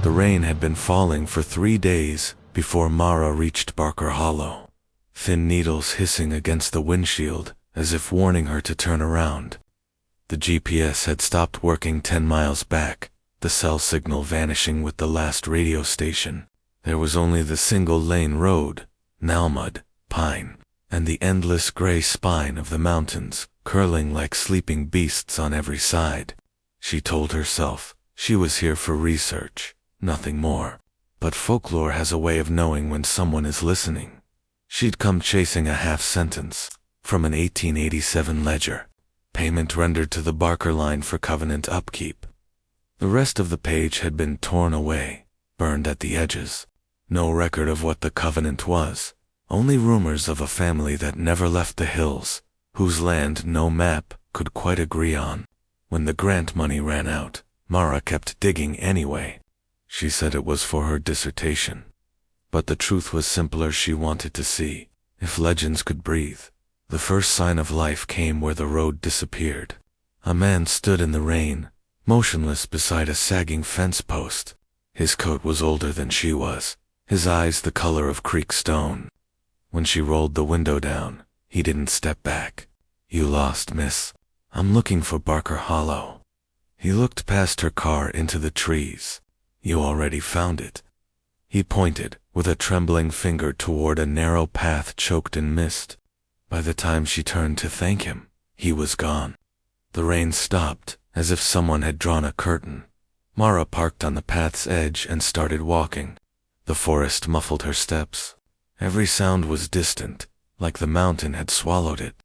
The rain had been falling for 3 days before Mara reached Barker Hollow, thin needles hissing against the windshield as if warning her to turn around. The GPS had stopped working 10 miles back, the cell signal vanishing with the last radio station. There was only the single-lane road, Nalmud, pine, and the endless gray spine of the mountains, curling like sleeping beasts on every side. She told herself she was here for research, nothing more. But folklore has a way of knowing when someone is listening. She'd come chasing a half-sentence from an 1887 ledger, payment rendered to the Barker line for covenant upkeep. The rest of the page had been torn away, burned at the edges. No record of what the covenant was, only rumors of a family that never left the hills, whose land no map could quite agree on. When the grant money ran out, Mara kept digging anyway. She said it was for her dissertation. But the truth was simpler. She wanted to see if legends could breathe. The first sign of life came where the road disappeared. A man stood in the rain, motionless beside a sagging fence post. His coat was older than she was, his eyes the color of creek stone. When she rolled the window down, he didn't step back. "You lost, miss. I'm looking for Barker Hollow." He looked past her car into the trees. "You already found it." He pointed with a trembling finger toward a narrow path choked in mist. By the time she turned to thank him, he was gone. The rain stopped, as if someone had drawn a curtain. Mara parked on the path's edge and started walking. The forest muffled her steps. Every sound was distant, like the mountain had swallowed it.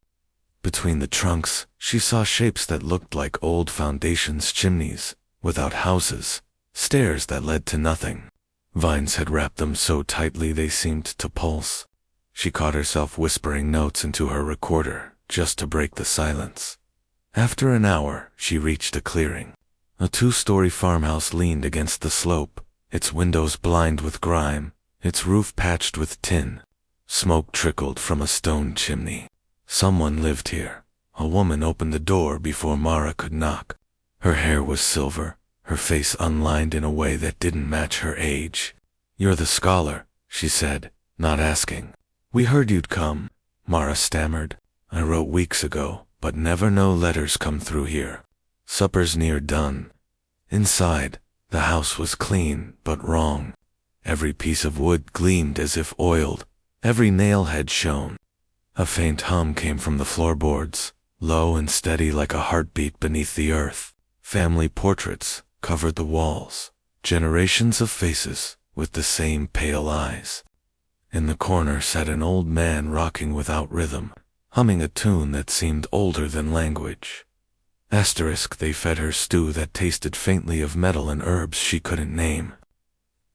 Between the trunks, she saw shapes that looked like old foundations, chimneys, without houses, stairs that led to nothing. Vines had wrapped them so tightly they seemed to pulse. She caught herself whispering notes into her recorder, just to break the silence. After an hour, she reached a clearing. A 2-story farmhouse leaned against the slope, its windows blind with grime, its roof patched with tin. Smoke trickled from a stone chimney. Someone lived here. A woman opened the door before Mara could knock. Her hair was silver, her face unlined in a way that didn't match her age. "You're the scholar," she said, not asking. "We heard you'd come," Mara stammered. "I wrote weeks ago, but never no letters come through here. Supper's near done." Inside, the house was clean, but wrong. Every piece of wood gleamed as if oiled. Every nail had shone. A faint hum came from the floorboards, low and steady like a heartbeat beneath the earth. Family portraits covered the walls. Generations of faces with the same pale eyes. In the corner sat an old man rocking without rhythm, humming a tune that seemed older than language. They fed her stew that tasted faintly of metal and herbs she couldn't name.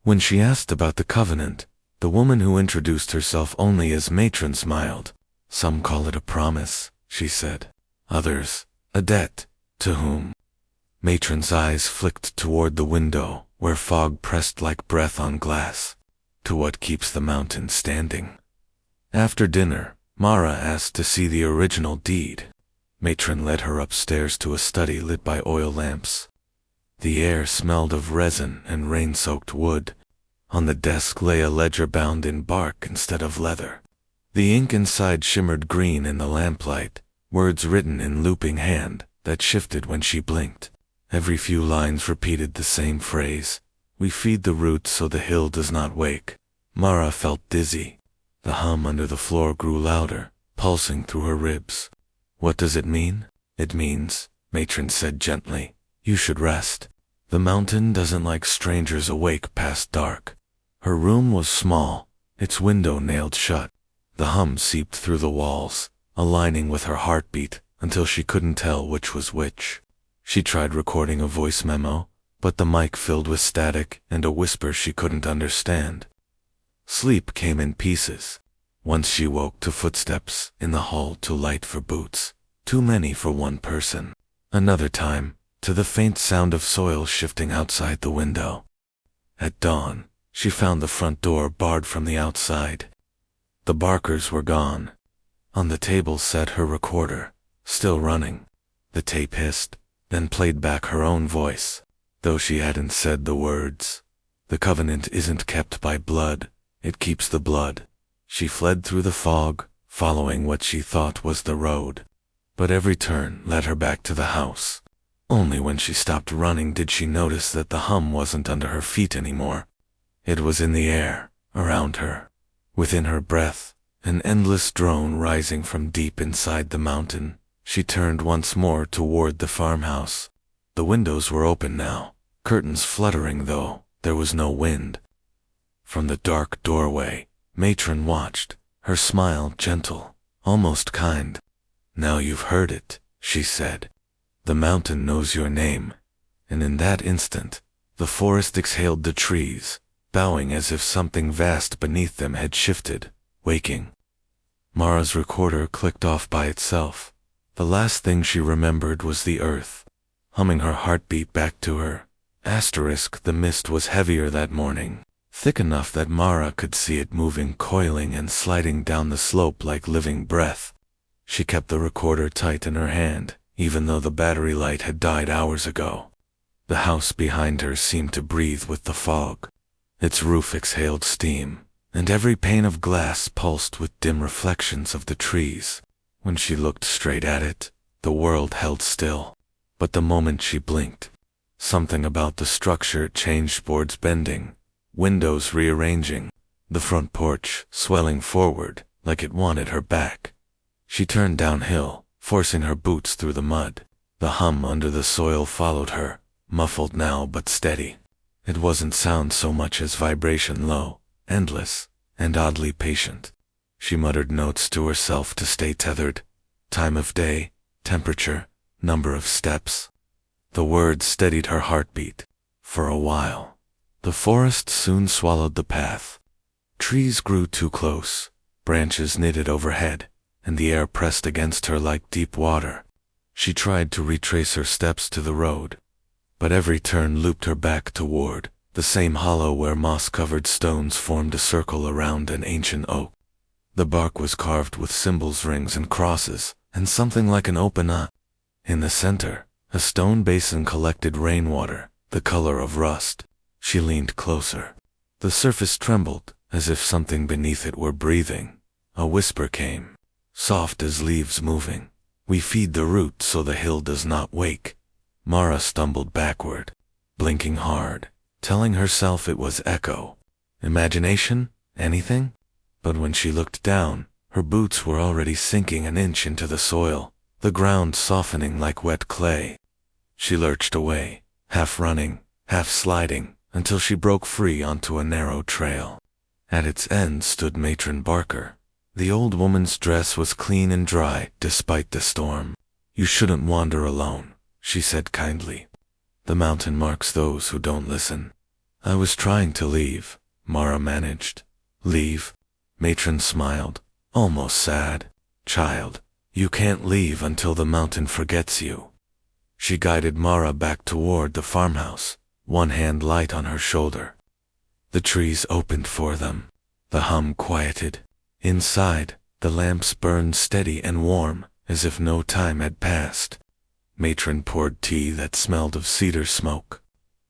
When she asked about the covenant, the woman who introduced herself only as matron smiled. "Some call it a promise," she said. "Others, a debt. To whom?" Matron's eyes flicked toward the window, where fog pressed like breath on glass. "To what keeps the mountain standing." After dinner, Mara asked to see the original deed. Matron led her upstairs to a study lit by oil lamps. The air smelled of resin and rain-soaked wood. On the desk lay a ledger bound in bark instead of leather. The ink inside shimmered green in the lamplight, words written in looping hand that shifted when she blinked. Every few lines repeated the same phrase: "We feed the roots so the hill does not wake." Mara felt dizzy. The hum under the floor grew louder, pulsing through her ribs. "What does it mean?" "It means," Matron said gently, "you should rest. The mountain doesn't like strangers awake past dark." Her room was small, its window nailed shut. The hum seeped through the walls, aligning with her heartbeat until she couldn't tell which was which. She tried recording a voice memo, but the mic filled with static and a whisper she couldn't understand. Sleep came in pieces. Once she woke to footsteps in the hall, too light for boots, too many for one person. Another time, to the faint sound of soil shifting outside the window. At dawn, she found the front door barred from the outside. The Barkers were gone. On the table sat her recorder, still running. The tape hissed, then played back her own voice, though she hadn't said the words. The covenant isn't kept by blood, it keeps the blood. She fled through the fog, following what she thought was the road. But every turn led her back to the house. Only when she stopped running did she notice that the hum wasn't under her feet anymore. It was in the air, around her, within her breath, an endless drone rising from deep inside the mountain. She turned once more toward the farmhouse. The windows were open now, curtains fluttering though there was no wind. From the dark doorway, Matron watched, her smile gentle, almost kind. "Now you've heard it," she said. "The mountain knows your name." And in that instant, the forest exhaled the trees, bowing as if something vast beneath them had shifted, waking. Mara's recorder clicked off by itself. The last thing she remembered was the earth, humming her heartbeat back to her. The mist was heavier that morning, thick enough that Mara could see it moving, coiling and sliding down the slope like living breath. She kept the recorder tight in her hand, even though the battery light had died hours ago. The house behind her seemed to breathe with the fog. Its roof exhaled steam, and every pane of glass pulsed with dim reflections of the trees. When she looked straight at it, the world held still. But the moment she blinked, something about the structure changed. Boards bending, windows rearranging, the front porch swelling forward like it wanted her back. She turned downhill, forcing her boots through the mud. The hum under the soil followed her, muffled now but steady. It wasn't sound so much as vibration, low, endless, and oddly patient. She muttered notes to herself to stay tethered. Time of day, temperature, number of steps. The words steadied her heartbeat. For a while. The forest soon swallowed the path. Trees grew too close, branches knitted overhead, and the air pressed against her like deep water. She tried to retrace her steps to the road, but every turn looped her back toward the same hollow where moss-covered stones formed a circle around an ancient oak. The bark was carved with symbols, rings, and crosses, and something like an open eye. In the center, a stone basin collected rainwater, the color of rust. She leaned closer. The surface trembled, as if something beneath it were breathing. A whisper came, soft as leaves moving. "We feed the root so the hill does not wake." Mara stumbled backward, blinking hard, telling herself it was echo. Imagination? Anything? But when she looked down, her boots were already sinking an inch into the soil, the ground softening like wet clay. She lurched away, half running, half sliding, until she broke free onto a narrow trail. At its end stood Matron Barker. The old woman's dress was clean and dry, despite the storm. "You shouldn't wander alone," she said kindly. "The mountain marks those who don't listen." "I was trying to leave," Mara managed. "Leave?" Matron smiled, almost sad. "Child, you can't leave until the mountain forgets you." She guided Mara back toward the farmhouse, one hand light on her shoulder. The trees opened for them. The hum quieted. Inside, the lamps burned steady and warm, as if no time had passed. Matron poured tea that smelled of cedar smoke.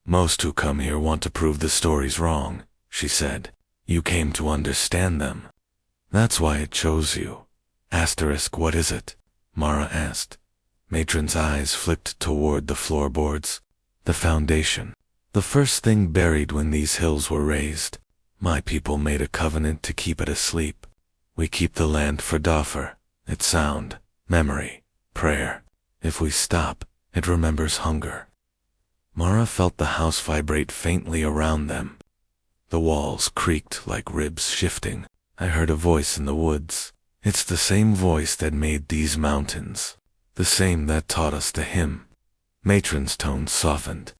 "Most who come here want to prove the stories wrong," she said. "You came to understand them. That's why it chose you." What is it?" Mara asked. Matron's eyes flicked toward the floorboards. "The foundation. The first thing buried when these hills were raised. My people made a covenant to keep it asleep. We keep the land for Doffer. It's sound, memory, prayer. If we stop, it remembers hunger." Mara felt the house vibrate faintly around them. The walls creaked like ribs shifting. "I heard a voice in the woods. It's the same voice that made these mountains. The same that taught us the hymn." Matron's tone softened.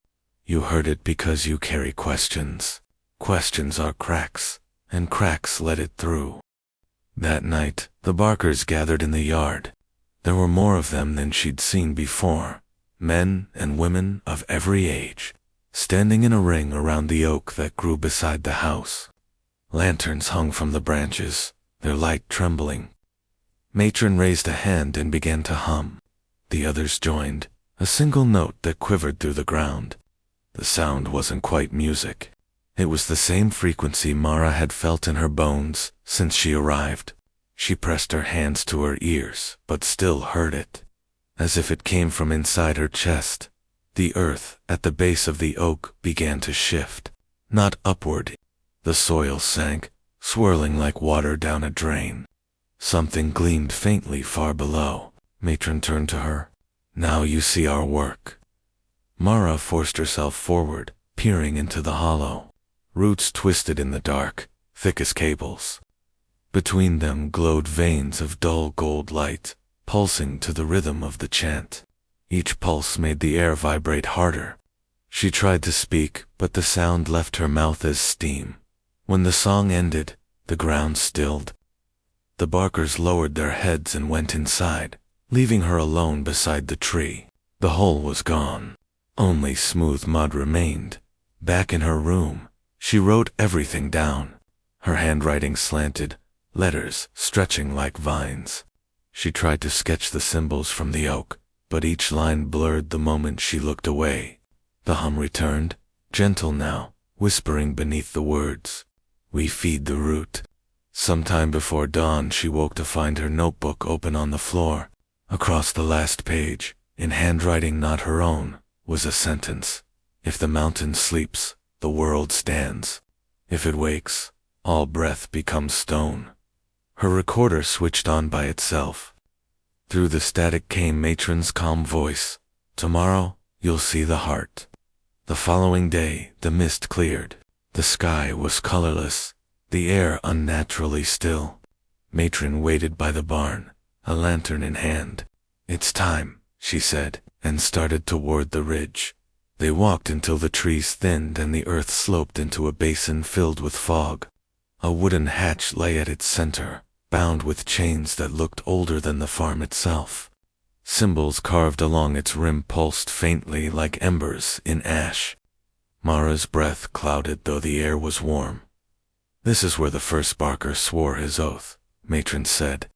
"You heard it because you carry questions. Questions are cracks, and cracks let it through." That night, the Barkers gathered in the yard. There were more of them than she'd seen before, men and women of every age, standing in a ring around the oak that grew beside the house. Lanterns hung from the branches, their light trembling. Matron raised a hand and began to hum. The others joined, a single note that quivered through the ground. The sound wasn't quite music. It was the same frequency Mara had felt in her bones since she arrived. She pressed her hands to her ears, but still heard it, as if it came from inside her chest. The earth at the base of the oak began to shift, not upward. The soil sank, swirling like water down a drain. Something gleamed faintly far below. Matron turned to her. "Now you see our work." Mara forced herself forward, peering into the hollow. Roots twisted in the dark, thick as cables. Between them glowed veins of dull gold light, pulsing to the rhythm of the chant. Each pulse made the air vibrate harder. She tried to speak, but the sound left her mouth as steam. When the song ended, the ground stilled. The barkers lowered their heads and went inside, leaving her alone beside the tree. The hole was gone. Only smooth mud remained. Back in her room, she wrote everything down. Her handwriting slanted, letters stretching like vines. She tried to sketch the symbols from the oak, but each line blurred the moment she looked away. The hum returned, gentle now, whispering beneath the words. "We feed the root." Sometime before dawn she woke to find her notebook open on the floor. Across the last page, in handwriting not her own, was a sentence. "If the mountain sleeps, the world stands. If it wakes, all breath becomes stone." Her recorder switched on by itself. Through the static came Matron's calm voice. "Tomorrow, you'll see the heart." The following day, the mist cleared. The sky was colorless, the air unnaturally still. Matron waited by the barn, a lantern in hand. "It's time," she said, and started toward the ridge. They walked until the trees thinned and the earth sloped into a basin filled with fog. A wooden hatch lay at its center, bound with chains that looked older than the farm itself. Symbols carved along its rim pulsed faintly like embers in ash. Mara's breath clouded though the air was warm. "This is where the first barker swore his oath," Matron said.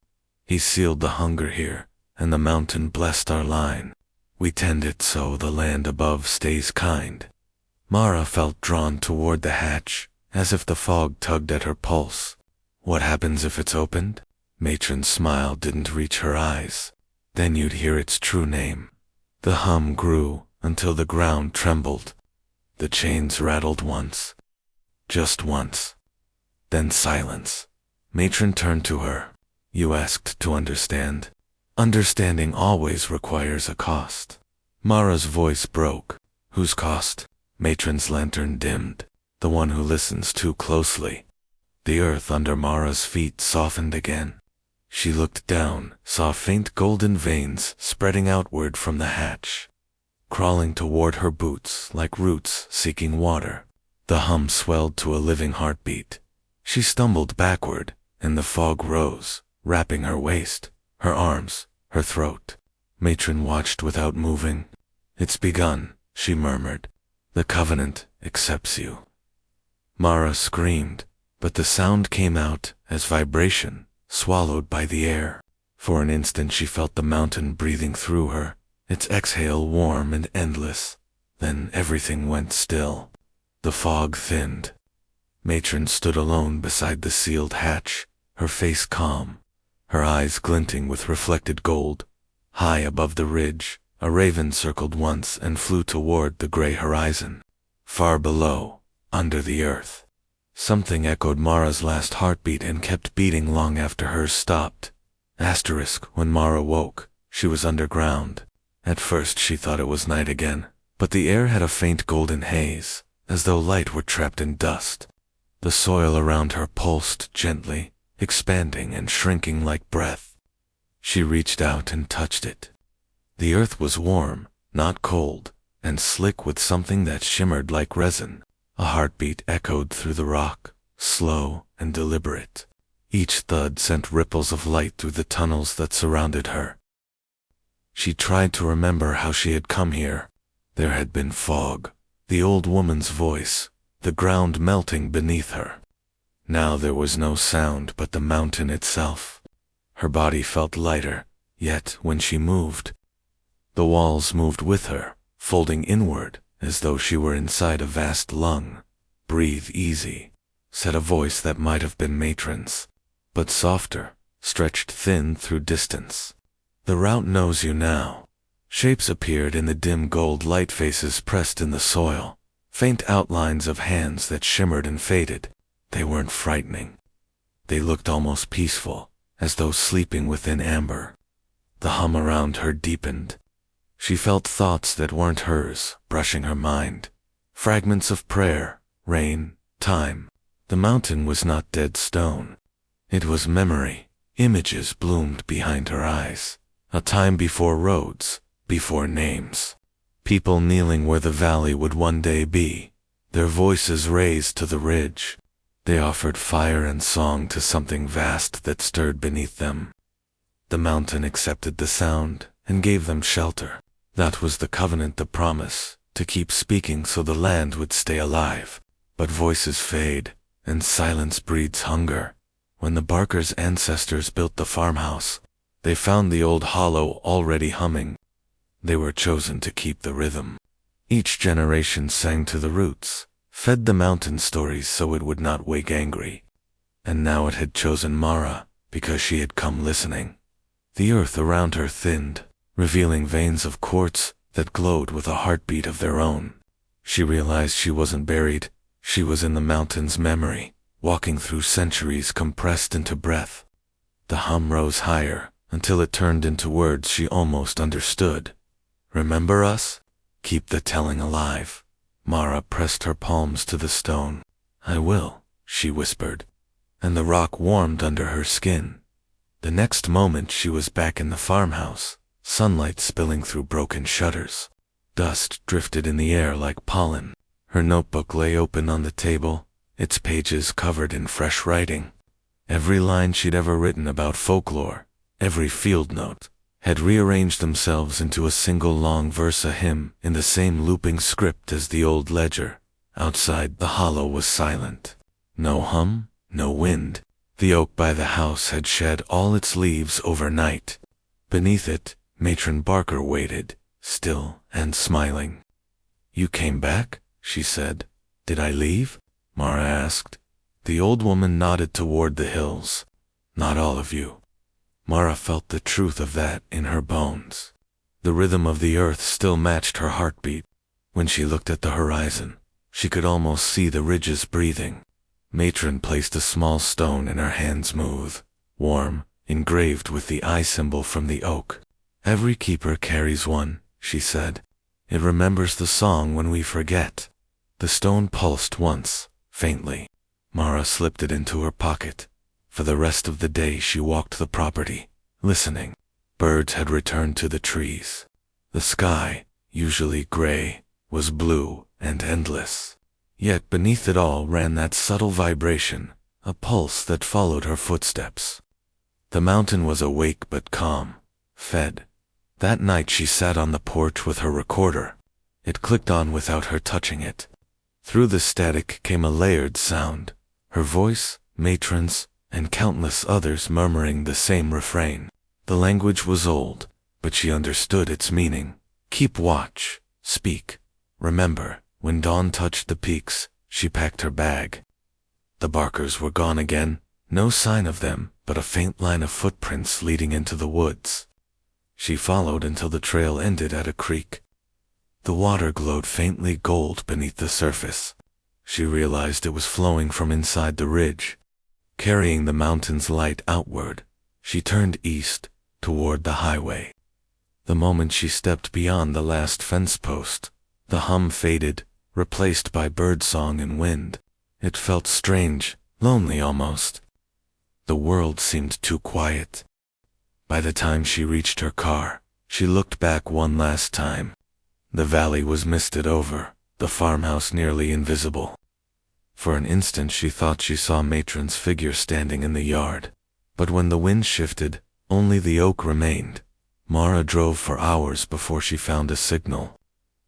"He sealed the hunger here, and the mountain blessed our line. We tend it so the land above stays kind." Mara felt drawn toward the hatch, as if the fog tugged at her pulse. "What happens if it's opened?" Matron's smile didn't reach her eyes. "Then you'd hear its true name." The hum grew until the ground trembled. The chains rattled once. Just once. Then silence. Matron turned to her. "You asked to understand. Understanding always requires a cost." Mara's voice broke. "Whose cost?" Matron's lantern dimmed. "The one who listens too closely." The earth under Mara's feet softened again. She looked down, saw faint golden veins spreading outward from the hatch, crawling toward her boots like roots seeking water. The hum swelled to a living heartbeat. She stumbled backward, and the fog rose, wrapping her waist, her arms, her throat. Matron watched without moving. "It's begun," she murmured. "The covenant accepts you." Mara screamed, but the sound came out as vibration, swallowed by the air. For an instant she felt the mountain breathing through her, its exhale warm and endless. Then everything went still. The fog thinned. Matron stood alone beside the sealed hatch, her face calm, her eyes glinting with reflected gold. High above the ridge, a raven circled once and flew toward the gray horizon. Far below, under the earth, something echoed Mara's last heartbeat and kept beating long after hers stopped. When Mara woke, she was underground. At first she thought it was night again, but the air had a faint golden haze, as though light were trapped in dust. The soil around her pulsed gently, expanding and shrinking like breath. She reached out and touched it. The earth was warm, not cold, and slick with something that shimmered like resin. A heartbeat echoed through the rock, slow and deliberate. Each thud sent ripples of light through the tunnels that surrounded her. She tried to remember how she had come here. There had been fog, the old woman's voice, the ground melting beneath her. Now there was no sound but the mountain itself. Her body felt lighter, yet when she moved, the walls moved with her, folding inward as though she were inside a vast lung. "Breathe easy," said a voice that might have been Matron's, but softer, stretched thin through distance. "The route knows you now." Shapes appeared in the dim gold light, faces pressed in the soil, faint outlines of hands that shimmered and faded. They weren't frightening. They looked almost peaceful, as though sleeping within amber. The hum around her deepened. She felt thoughts that weren't hers, brushing her mind. Fragments of prayer, rain, time. The mountain was not dead stone. It was memory. Images bloomed behind her eyes. A time before roads, before names. People kneeling where the valley would one day be, their voices raised to the ridge. They offered fire and song to something vast that stirred beneath them. The mountain accepted the sound and gave them shelter. That was the covenant, the promise, to keep speaking so the land would stay alive. But voices fade, and silence breeds hunger. When the Barkers' ancestors built the farmhouse, they found the old hollow already humming. They were chosen to keep the rhythm. Each generation sang to the roots, fed the mountain stories so it would not wake angry. And now it had chosen Mara, because she had come listening. The earth around her thinned, revealing veins of quartz that glowed with a heartbeat of their own. She realized she wasn't buried, she was in the mountain's memory, walking through centuries compressed into breath. The hum rose higher, until it turned into words she almost understood. "Remember us? Keep the telling alive." Mara pressed her palms to the stone. "I will," she whispered, and the rock warmed under her skin. The next moment she was back in the farmhouse, sunlight spilling through broken shutters. Dust drifted in the air like pollen. Her notebook lay open on the table, its pages covered in fresh writing. Every line she'd ever written about folklore, every field note, had rearranged themselves into a single long verse, a hymn in the same looping script as the old ledger. Outside, the hollow was silent. No hum, no wind. The oak by the house had shed all its leaves overnight. Beneath it, Matron Barker waited, still and smiling. "You came back?" she said. "Did I leave?" Mara asked. The old woman nodded toward the hills. "Not all of you." Mara felt the truth of that in her bones. The rhythm of the earth still matched her heartbeat. When she looked at the horizon, she could almost see the ridges breathing. Matron placed a small stone in her hand, smooth, warm, engraved with the eye symbol from the oak. "Every keeper carries one," she said. "It remembers the song when we forget." The stone pulsed once, faintly. Mara slipped it into her pocket. For the rest of the day she walked the property, listening. Birds had returned to the trees. The sky, usually gray, was blue and endless. Yet beneath it all ran that subtle vibration, a pulse that followed her footsteps. The mountain was awake but calm, fed. That night she sat on the porch with her recorder. It clicked on without her touching it. Through the static came a layered sound, her voice, Matron's, and countless others murmuring the same refrain. The language was old, but she understood its meaning. Keep watch, speak, remember. When dawn touched the peaks, she packed her bag. The Barkers were gone again, no sign of them, but a faint line of footprints leading into the woods. She followed until the trail ended at a creek. The water glowed faintly gold beneath the surface. She realized it was flowing from inside the ridge, carrying the mountain's light outward. She turned east, toward the highway. The moment she stepped beyond the last fence post, the hum faded, replaced by birdsong and wind. It felt strange, lonely almost. The world seemed too quiet. By the time she reached her car, she looked back one last time. The valley was misted over, the farmhouse nearly invisible. For an instant she thought she saw Matron's figure standing in the yard. But when the wind shifted, only the oak remained. Mara drove for hours before she found a signal.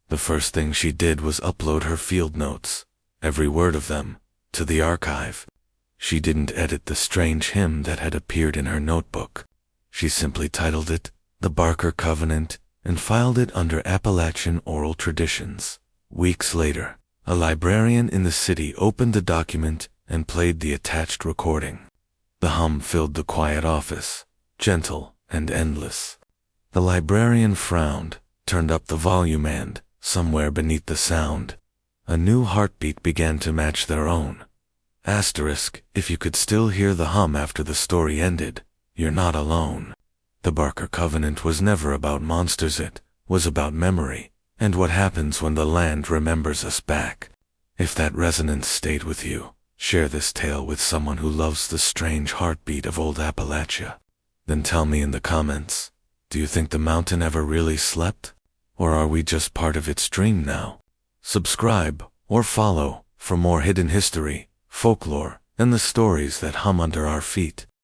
The first thing she did was upload her field notes, every word of them, to the archive. She didn't edit the strange hymn that had appeared in her notebook. She simply titled it, The Barker Covenant, and filed it under Appalachian oral traditions. Weeks later, A librarian in the city opened the document and played the attached recording. The hum filled the quiet office, gentle and endless. The librarian frowned, turned up the volume and, somewhere beneath the sound, a new heartbeat began to match their own. Asterisk, if you could still hear the hum after the story ended, you're not alone. The Barker Covenant was never about monsters, it was about memory, and what happens when the land remembers us back. If that resonance stayed with you, share this tale with someone who loves the strange heartbeat of old Appalachia. Then tell me in the comments, do you think the mountain ever really slept? Or are we just part of its dream now? Subscribe or follow for more hidden history, folklore, and the stories that hum under our feet.